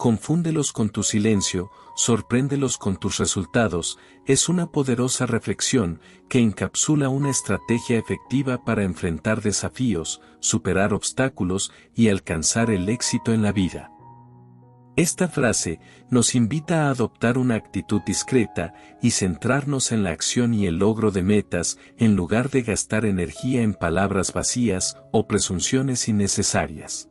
confúndelos con tu silencio, sorpréndelos con tus resultados, es una poderosa reflexión que encapsula una estrategia efectiva para enfrentar desafíos, superar obstáculos y alcanzar el éxito en la vida. Esta frase nos invita a adoptar una actitud discreta y centrarnos en la acción y el logro de metas en lugar de gastar energía en palabras vacías o presunciones innecesarias.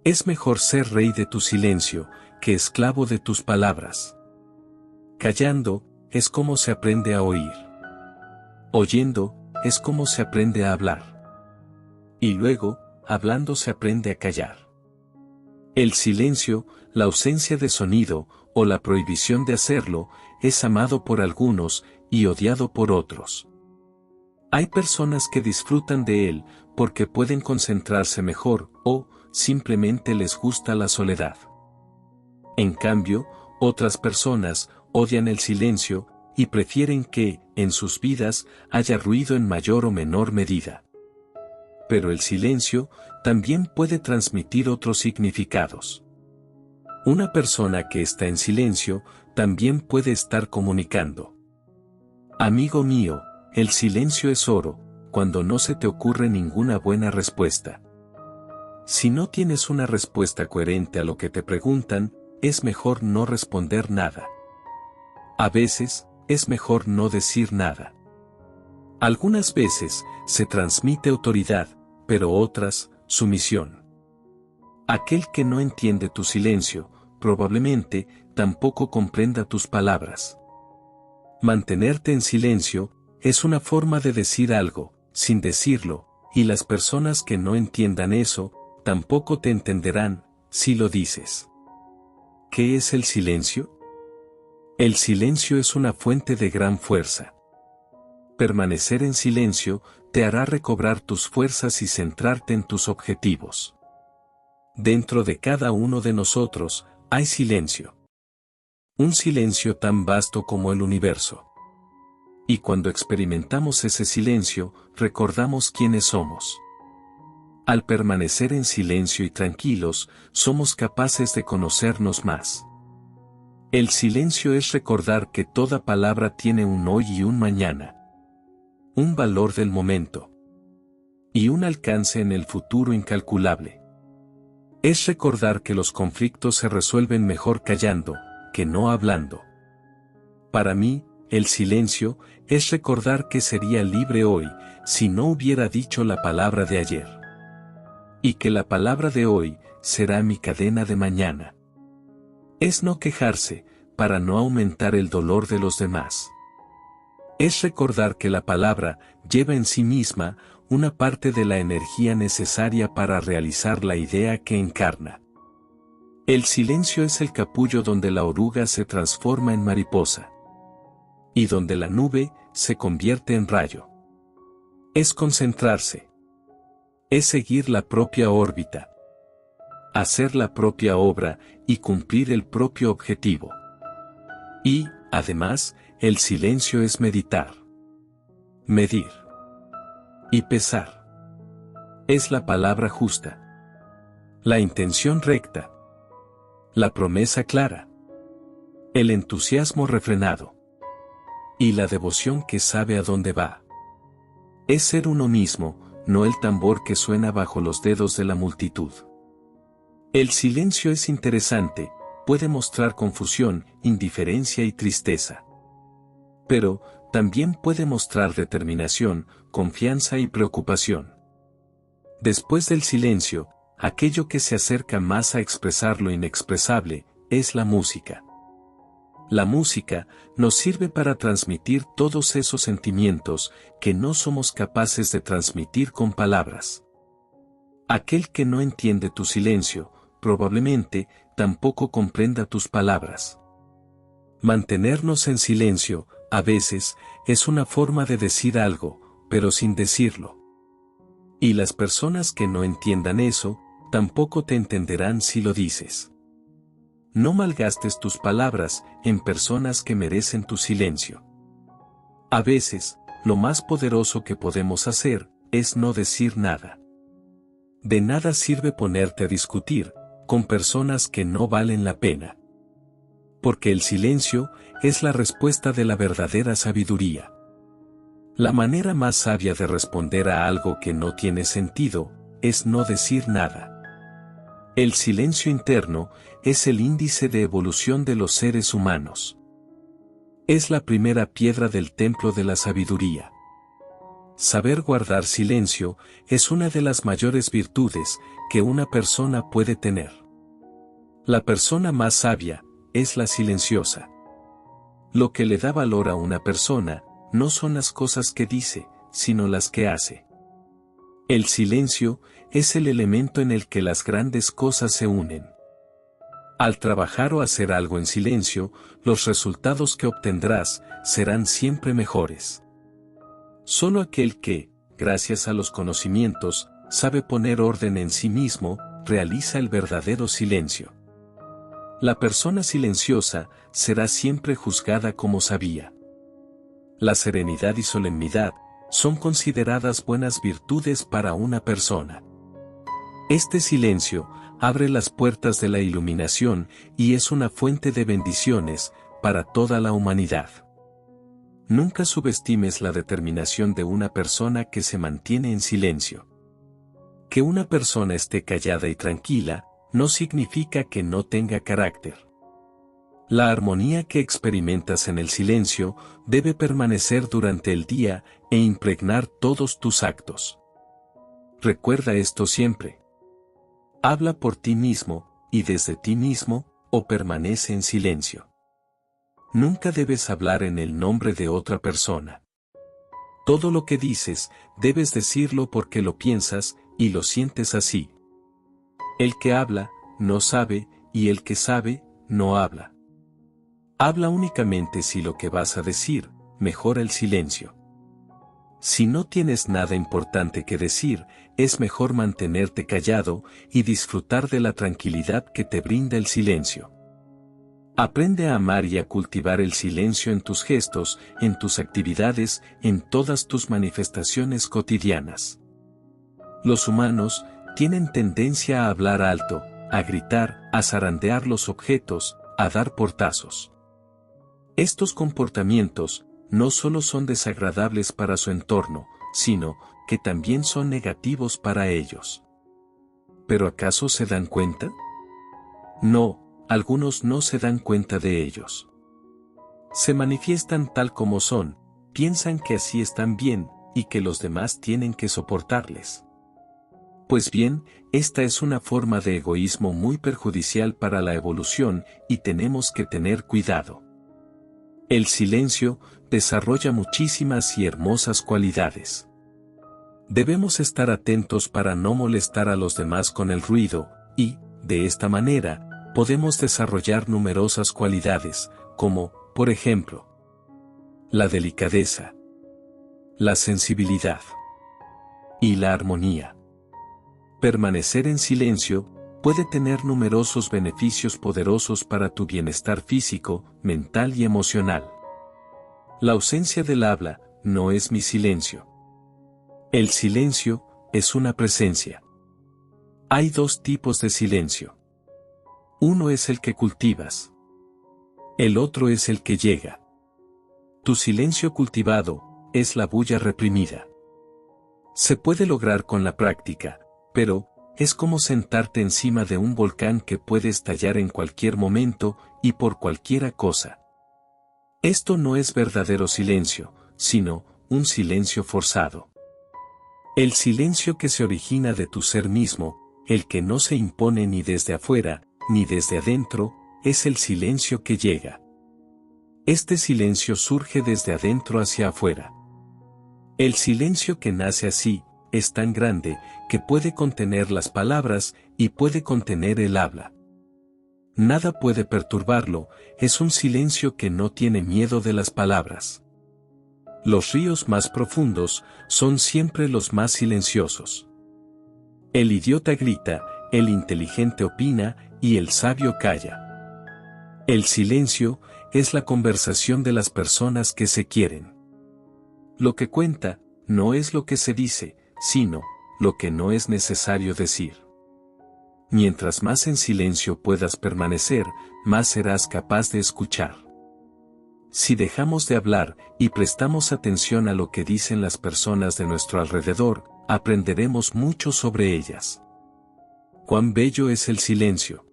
Es mejor ser rey de tu silencio que esclavo de tus palabras. Callando es como se aprende a oír. Oyendo es como se aprende a hablar. Y luego, hablando se aprende a callar. El silencio, la ausencia de sonido, o la prohibición de hacerlo, es amado por algunos y odiado por otros. Hay personas que disfrutan de él porque pueden concentrarse mejor o simplemente les gusta la soledad. En cambio, otras personas odian el silencio y prefieren que, en sus vidas, haya ruido en mayor o menor medida. Pero el silencio también puede transmitir otros significados. Una persona que está en silencio también puede estar comunicando. Amigo mío, el silencio es oro, cuando no se te ocurre ninguna buena respuesta. Si no tienes una respuesta coherente a lo que te preguntan, es mejor no responder nada. A veces, es mejor no decir nada. Algunas veces, se transmite autoridad, pero otras, sumisión. Aquel que no entiende tu silencio, probablemente, tampoco comprenda tus palabras. Mantenerte en silencio, es una forma de decir algo, sin decirlo, y las personas que no entiendan eso, tampoco te entenderán, si lo dices. ¿Qué es el silencio? El silencio es una fuente de gran fuerza. Permanecer en silencio te hará recobrar tus fuerzas y centrarte en tus objetivos. Dentro de cada uno de nosotros, hay silencio. Un silencio tan vasto como el universo. Y cuando experimentamos ese silencio, recordamos quiénes somos. Al permanecer en silencio y tranquilos, somos capaces de conocernos más. El silencio es recordar que toda palabra tiene un hoy y un mañana. Un valor del momento. Y un alcance en el futuro incalculable. Es recordar que los conflictos se resuelven mejor callando, que no hablando. Para mí, el silencio es recordar que sería libre hoy, si no hubiera dicho la palabra de ayer. Y que la palabra de hoy será mi cadena de mañana. Es no quejarse, para no aumentar el dolor de los demás. Es recordar que la palabra lleva en sí misma una parte de la energía necesaria para realizar la idea que encarna. El silencio es el capullo donde la oruga se transforma en mariposa. Y donde la nube se convierte en rayo. Es concentrarse. Es seguir la propia órbita. Hacer la propia obra y cumplir el propio objetivo. Y, además, el silencio es meditar. Medir. Y pesar. Es la palabra justa. La intención recta. La promesa clara. El entusiasmo refrenado. Y la devoción que sabe a dónde va. Es ser uno mismo, no el tambor que suena bajo los dedos de la multitud. El silencio es interesante, puede mostrar confusión, indiferencia y tristeza. Pero, también puede mostrar determinación, confianza y preocupación. Después del silencio, aquello que se acerca más a expresar lo inexpresable, es la música. La música nos sirve para transmitir todos esos sentimientos que no somos capaces de transmitir con palabras. Aquel que no entiende tu silencio, probablemente, tampoco comprenda tus palabras. Mantenernos en silencio, a veces, es una forma de decir algo, pero sin decirlo. Y las personas que no entiendan eso, tampoco te entenderán si lo dices. No malgastes tus palabras en personas que merecen tu silencio. A veces, lo más poderoso que podemos hacer, es no decir nada. De nada sirve ponerte a discutir, con personas que no valen la pena. Porque el silencio es la respuesta de la verdadera sabiduría. La manera más sabia de responder a algo que no tiene sentido es no decir nada. El silencio interno es el índice de evolución de los seres humanos. Es la primera piedra del templo de la sabiduría. Saber guardar silencio es una de las mayores virtudes que una persona puede tener. La persona más sabia es la silenciosa. Lo que le da valor a una persona no son las cosas que dice, sino las que hace. El silencio es el elemento en el que las grandes cosas se unen. Al trabajar o hacer algo en silencio, los resultados que obtendrás serán siempre mejores. Solo aquel que, gracias a los conocimientos, sabe poner orden en sí mismo, realiza el verdadero silencio. La persona silenciosa será siempre juzgada como sabia. La serenidad y solemnidad son consideradas buenas virtudes para una persona. Este silencio abre las puertas de la iluminación y es una fuente de bendiciones para toda la humanidad. Nunca subestimes la determinación de una persona que se mantiene en silencio. Que una persona esté callada y tranquila no significa que no tenga carácter. La armonía que experimentas en el silencio debe permanecer durante el día e impregnar todos tus actos. Recuerda esto siempre. Habla por ti mismo, y desde ti mismo, o permanece en silencio. Nunca debes hablar en el nombre de otra persona. Todo lo que dices, debes decirlo porque lo piensas, y lo sientes así. El que habla, no sabe, y el que sabe, no habla. Habla únicamente si lo que vas a decir, mejora el silencio. Si no tienes nada importante que decir, es mejor mantenerte callado y disfrutar de la tranquilidad que te brinda el silencio. Aprende a amar y a cultivar el silencio en tus gestos, en tus actividades, en todas tus manifestaciones cotidianas. Los humanos tienen tendencia a hablar alto, a gritar, a zarandear los objetos, a dar portazos. Estos comportamientos no solo son desagradables para su entorno, sino que también son negativos para ellos. ¿Pero acaso se dan cuenta? No, algunos no se dan cuenta de ellos. Se manifiestan tal como son, piensan que así están bien, y que los demás tienen que soportarles. Pues bien, esta es una forma de egoísmo muy perjudicial para la evolución, y tenemos que tener cuidado. El silencio desarrolla muchísimas y hermosas cualidades. Debemos estar atentos para no molestar a los demás con el ruido, y, de esta manera, podemos desarrollar numerosas cualidades, como, por ejemplo, la delicadeza, la sensibilidad y la armonía. Permanecer en silencio puede tener numerosos beneficios poderosos para tu bienestar físico, mental y emocional. La ausencia del habla no es mi silencio. El silencio es una presencia. Hay dos tipos de silencio. Uno es el que cultivas. El otro es el que llega. Tu silencio cultivado es la bulla reprimida. Se puede lograr con la práctica, pero es como sentarte encima de un volcán que puede estallar en cualquier momento y por cualquiera cosa. Esto no es verdadero silencio, sino un silencio forzado. El silencio que se origina de tu ser mismo, el que no se impone ni desde afuera, ni desde adentro, es el silencio que llega. Este silencio surge desde adentro hacia afuera. El silencio que nace así, es tan grande, que puede contener las palabras, y puede contener el habla. Nada puede perturbarlo, es un silencio que no tiene miedo de las palabras. Los ríos más profundos, son siempre los más silenciosos. El idiota grita, el inteligente opina, y el sabio calla. El silencio, es la conversación de las personas que se quieren. Lo que cuenta, no es lo que se dice, sino, lo que no es necesario decir. Mientras más en silencio puedas permanecer, más serás capaz de escuchar. Si dejamos de hablar y prestamos atención a lo que dicen las personas de nuestro alrededor, aprenderemos mucho sobre ellas. Cuán bello es el silencio.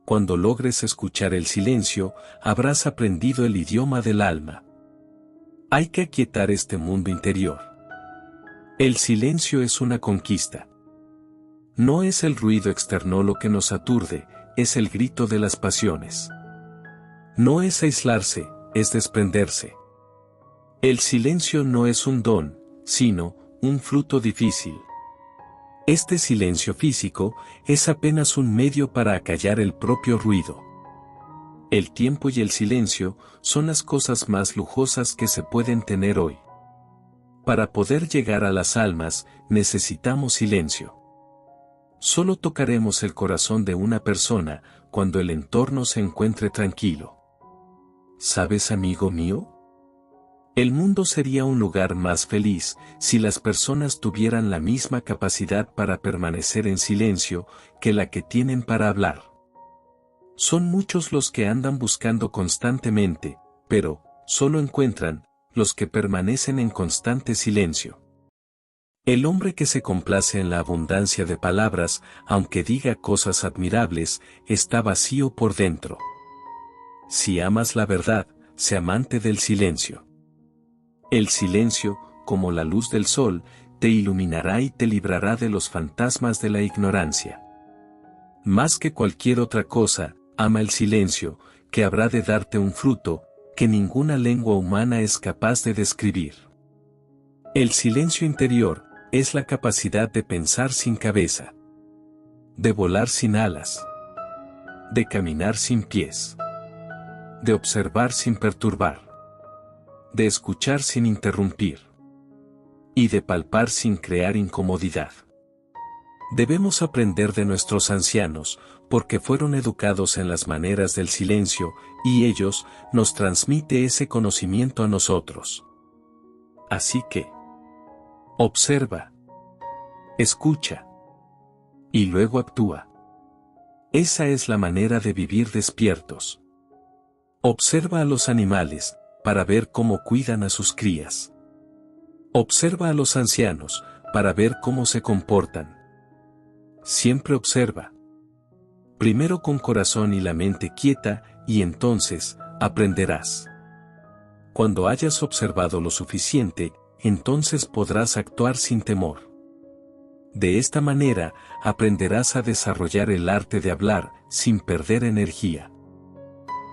Cuando logres escuchar el silencio, habrás aprendido el idioma del alma. Hay que aquietar este mundo interior. El silencio es una conquista. No es el ruido externo lo que nos aturde, es el grito de las pasiones. No es aislarse, es desprenderse. El silencio no es un don, sino un fruto difícil. Este silencio físico es apenas un medio para acallar el propio ruido. El tiempo y el silencio son las cosas más lujosas que se pueden tener hoy. Para poder llegar a las almas, necesitamos silencio. Solo tocaremos el corazón de una persona cuando el entorno se encuentre tranquilo. ¿Sabes, amigo mío? El mundo sería un lugar más feliz si las personas tuvieran la misma capacidad para permanecer en silencio que la que tienen para hablar. Son muchos los que andan buscando constantemente, pero solo encuentran los que permanecen en constante silencio. El hombre que se complace en la abundancia de palabras, aunque diga cosas admirables, está vacío por dentro. Si amas la verdad, sé amante del silencio. El silencio, como la luz del sol, te iluminará y te librará de los fantasmas de la ignorancia. Más que cualquier otra cosa, ama el silencio, que habrá de darte un fruto, que ninguna lengua humana es capaz de describir. El silencio interior es la capacidad de pensar sin cabeza, de volar sin alas, de caminar sin pies, de observar sin perturbar, de escuchar sin interrumpir, y de palpar sin crear incomodidad. Debemos aprender de nuestros ancianos, porque fueron educados en las maneras del silencio, y ellos nos transmiten ese conocimiento a nosotros. Así que, observa, escucha, y luego actúa. Esa es la manera de vivir despiertos. Observa a los animales, para ver cómo cuidan a sus crías. Observa a los ancianos, para ver cómo se comportan. Siempre observa. Primero con corazón y la mente quieta, y entonces, aprenderás. Cuando hayas observado lo suficiente, entonces podrás actuar sin temor. De esta manera, aprenderás a desarrollar el arte de hablar, sin perder energía.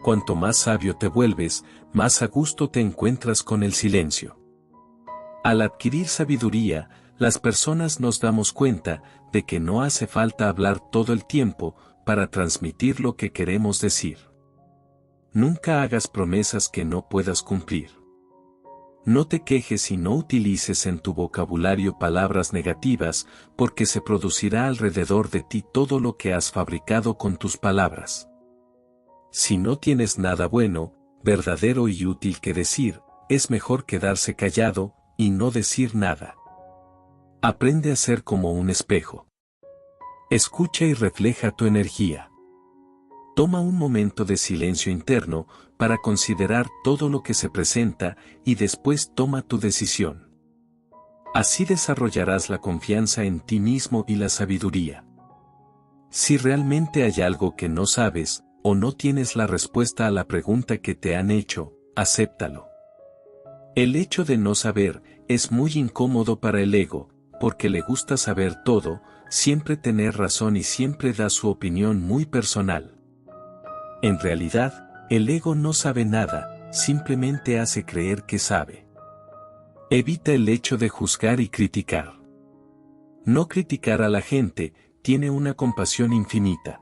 Cuanto más sabio te vuelves, más a gusto te encuentras con el silencio. Al adquirir sabiduría, las personas nos damos cuenta de que no hace falta hablar todo el tiempo para transmitir lo que queremos decir. Nunca hagas promesas que no puedas cumplir. No te quejes y no utilices en tu vocabulario palabras negativas, porque se producirá alrededor de ti todo lo que has fabricado con tus palabras. Si no tienes nada bueno, verdadero y útil que decir, es mejor quedarse callado y no decir nada. Aprende a ser como un espejo. Escucha y refleja tu energía. Toma un momento de silencio interno para considerar todo lo que se presenta y después toma tu decisión. Así desarrollarás la confianza en ti mismo y la sabiduría. Si realmente hay algo que no sabes, o no tienes la respuesta a la pregunta que te han hecho, acéptalo. El hecho de no saber es muy incómodo para el ego, porque le gusta saber todo, siempre tener razón y siempre da su opinión muy personal. En realidad, el ego no sabe nada, simplemente hace creer que sabe. Evita el hecho de juzgar y criticar. No criticar a la gente tiene una compasión infinita.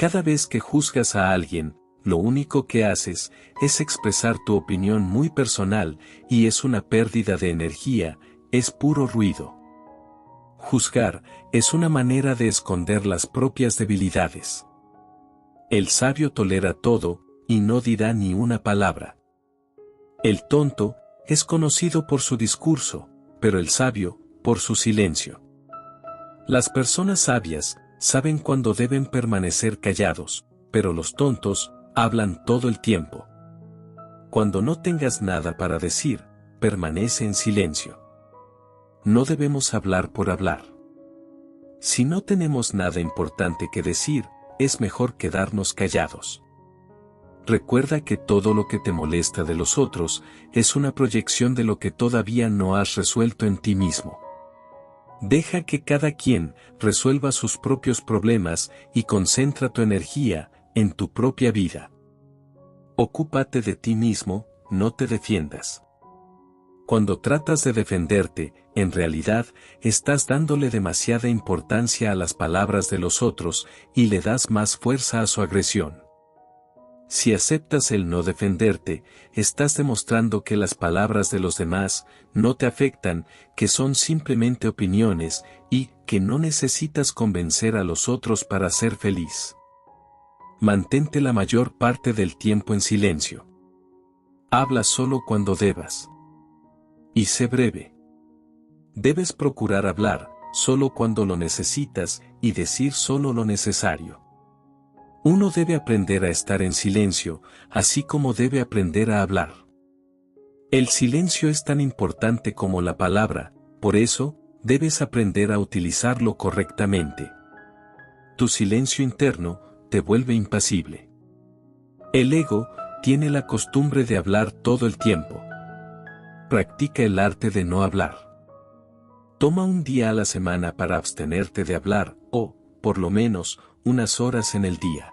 Cada vez que juzgas a alguien, lo único que haces es expresar tu opinión muy personal y es una pérdida de energía, es puro ruido. Juzgar es una manera de esconder las propias debilidades. El sabio tolera todo, y no dirá ni una palabra. El tonto es conocido por su discurso, pero el sabio, por su silencio. Las personas sabias saben cuándo deben permanecer callados, pero los tontos hablan todo el tiempo. Cuando no tengas nada para decir, permanece en silencio. No debemos hablar por hablar. Si no tenemos nada importante que decir, es mejor quedarnos callados. Recuerda que todo lo que te molesta de los otros es una proyección de lo que todavía no has resuelto en ti mismo. Deja que cada quien resuelva sus propios problemas y concentra tu energía en tu propia vida. Ocúpate de ti mismo, no te defiendas. Cuando tratas de defenderte, en realidad, estás dándole demasiada importancia a las palabras de los otros y le das más fuerza a su agresión. Si aceptas el no defenderte, estás demostrando que las palabras de los demás no te afectan, que son simplemente opiniones y que no necesitas convencer a los otros para ser feliz. Mantente la mayor parte del tiempo en silencio. Habla solo cuando debas. Y sé breve. Debes procurar hablar solo cuando lo necesitas y decir solo lo necesario. Uno debe aprender a estar en silencio, así como debe aprender a hablar. El silencio es tan importante como la palabra, por eso, debes aprender a utilizarlo correctamente. Tu silencio interno te vuelve impasible. El ego tiene la costumbre de hablar todo el tiempo. Practica el arte de no hablar. Toma un día a la semana para abstenerte de hablar, o, por lo menos, unas horas en el día.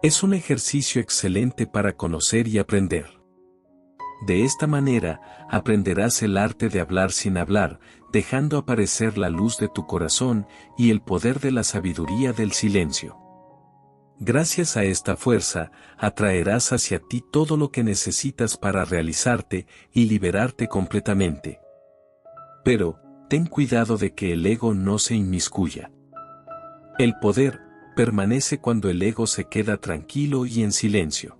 Es un ejercicio excelente para conocer y aprender. De esta manera, aprenderás el arte de hablar sin hablar, dejando aparecer la luz de tu corazón y el poder de la sabiduría del silencio. Gracias a esta fuerza, atraerás hacia ti todo lo que necesitas para realizarte y liberarte completamente. Pero, ten cuidado de que el ego no se inmiscuya. El poder permanece cuando el ego se queda tranquilo y en silencio.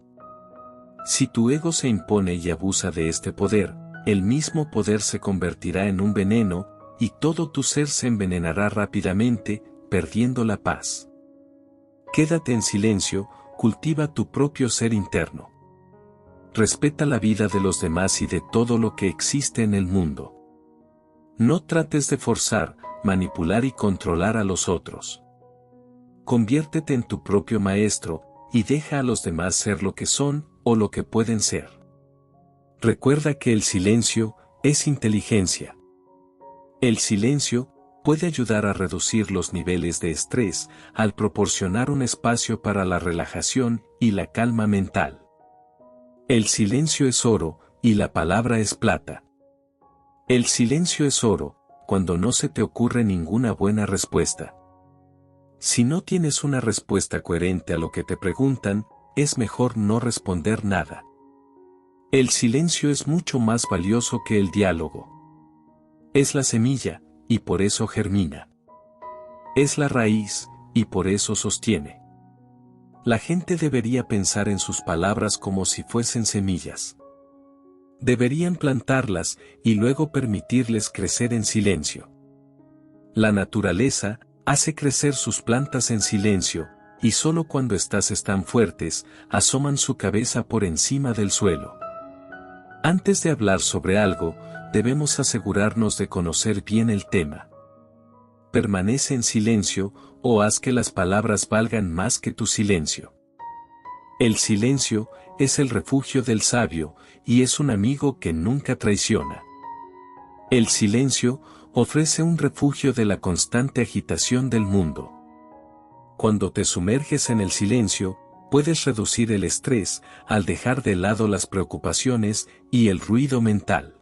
Si tu ego se impone y abusa de este poder, el mismo poder se convertirá en un veneno, y todo tu ser se envenenará rápidamente, perdiendo la paz. Quédate en silencio, cultiva tu propio ser interno. Respeta la vida de los demás y de todo lo que existe en el mundo. No trates de forzar, manipular y controlar a los otros. Conviértete en tu propio maestro, y deja a los demás ser lo que son, o lo que pueden ser. Recuerda que el silencio es inteligencia. El silencio puede ayudar a reducir los niveles de estrés, al proporcionar un espacio para la relajación y la calma mental. El silencio es oro, y la palabra es plata. El silencio es oro, cuando no se te ocurre ninguna buena respuesta. Si no tienes una respuesta coherente a lo que te preguntan, es mejor no responder nada. El silencio es mucho más valioso que el diálogo. Es la semilla, y por eso germina. Es la raíz, y por eso sostiene. La gente debería pensar en sus palabras como si fuesen semillas. Deberían plantarlas, y luego permitirles crecer en silencio. La naturaleza hace crecer sus plantas en silencio, y solo cuando éstas están fuertes, asoman su cabeza por encima del suelo. Antes de hablar sobre algo, debemos asegurarnos de conocer bien el tema. Permanece en silencio, o haz que las palabras valgan más que tu silencio. El silencio es el refugio del sabio, y es un amigo que nunca traiciona. El silencio ofrece un refugio de la constante agitación del mundo. Cuando te sumerges en el silencio, puedes reducir el estrés al dejar de lado las preocupaciones y el ruido mental.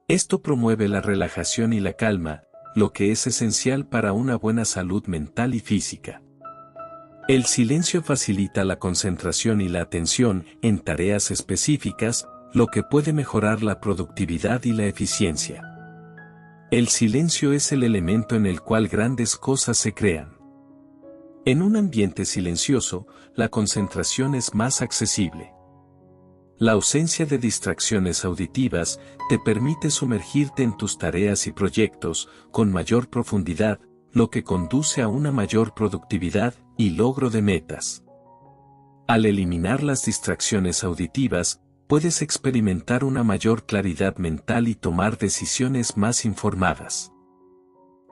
Esto promueve la relajación y la calma, lo que es esencial para una buena salud mental y física. El silencio facilita la concentración y la atención en tareas específicas, lo que puede mejorar la productividad y la eficiencia. El silencio es el elemento en el cual grandes cosas se crean. En un ambiente silencioso, la concentración es más accesible. La ausencia de distracciones auditivas te permite sumergirte en tus tareas y proyectos con mayor profundidad, lo que conduce a una mayor productividad y logro de metas. Al eliminar las distracciones auditivas, puedes experimentar una mayor claridad mental y tomar decisiones más informadas.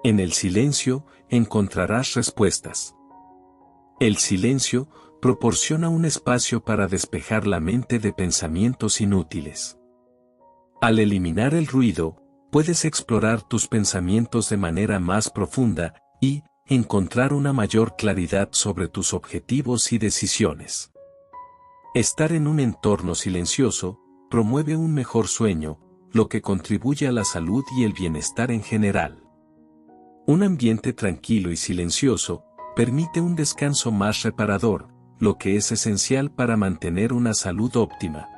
En el silencio, encontrarás respuestas. El silencio proporciona un espacio para despejar la mente de pensamientos inútiles. Al eliminar el ruido, puedes explorar tus pensamientos de manera más profunda y encontrar una mayor claridad sobre tus objetivos y decisiones. Estar en un entorno silencioso promueve un mejor sueño, lo que contribuye a la salud y el bienestar en general. Un ambiente tranquilo y silencioso permite un descanso más reparador, lo que es esencial para mantener una salud óptima.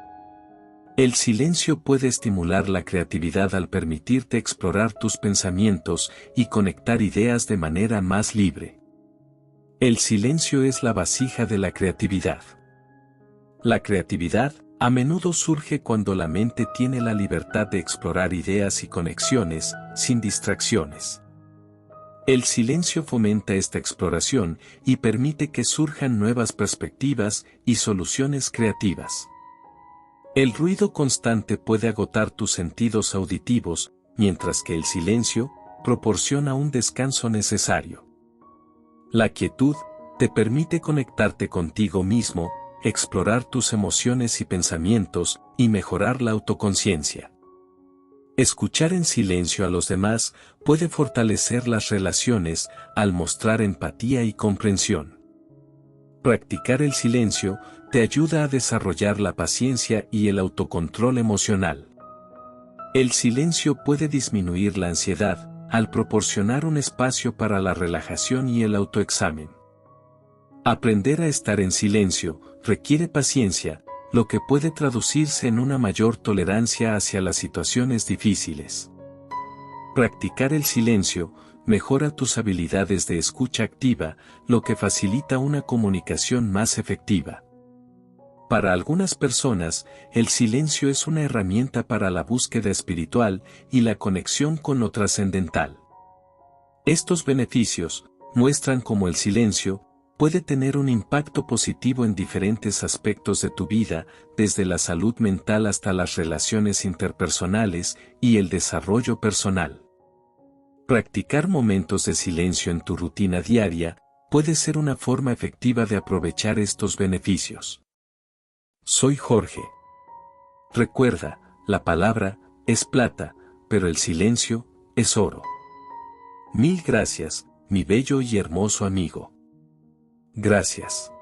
El silencio puede estimular la creatividad al permitirte explorar tus pensamientos y conectar ideas de manera más libre. El silencio es la vasija de la creatividad. La creatividad, a menudo surge cuando la mente tiene la libertad de explorar ideas y conexiones, sin distracciones. El silencio fomenta esta exploración y permite que surjan nuevas perspectivas y soluciones creativas. El ruido constante puede agotar tus sentidos auditivos, mientras que el silencio proporciona un descanso necesario. La quietud te permite conectarte contigo mismo, explorar tus emociones y pensamientos, y mejorar la autoconciencia. Escuchar en silencio a los demás puede fortalecer las relaciones al mostrar empatía y comprensión. Practicar el silencio te ayuda a desarrollar la paciencia y el autocontrol emocional. El silencio puede disminuir la ansiedad al proporcionar un espacio para la relajación y el autoexamen. Aprender a estar en silencio requiere paciencia, lo que puede traducirse en una mayor tolerancia hacia las situaciones difíciles. Practicar el silencio mejora tus habilidades de escucha activa, lo que facilita una comunicación más efectiva. Para algunas personas, el silencio es una herramienta para la búsqueda espiritual y la conexión con lo trascendental. Estos beneficios muestran cómo el silencio puede tener un impacto positivo en diferentes aspectos de tu vida, desde la salud mental hasta las relaciones interpersonales y el desarrollo personal. Practicar momentos de silencio en tu rutina diaria puede ser una forma efectiva de aprovechar estos beneficios. Soy Jorge. Recuerda, la palabra es plata, pero el silencio es oro. Mil gracias, mi bello y hermoso amigo. Gracias.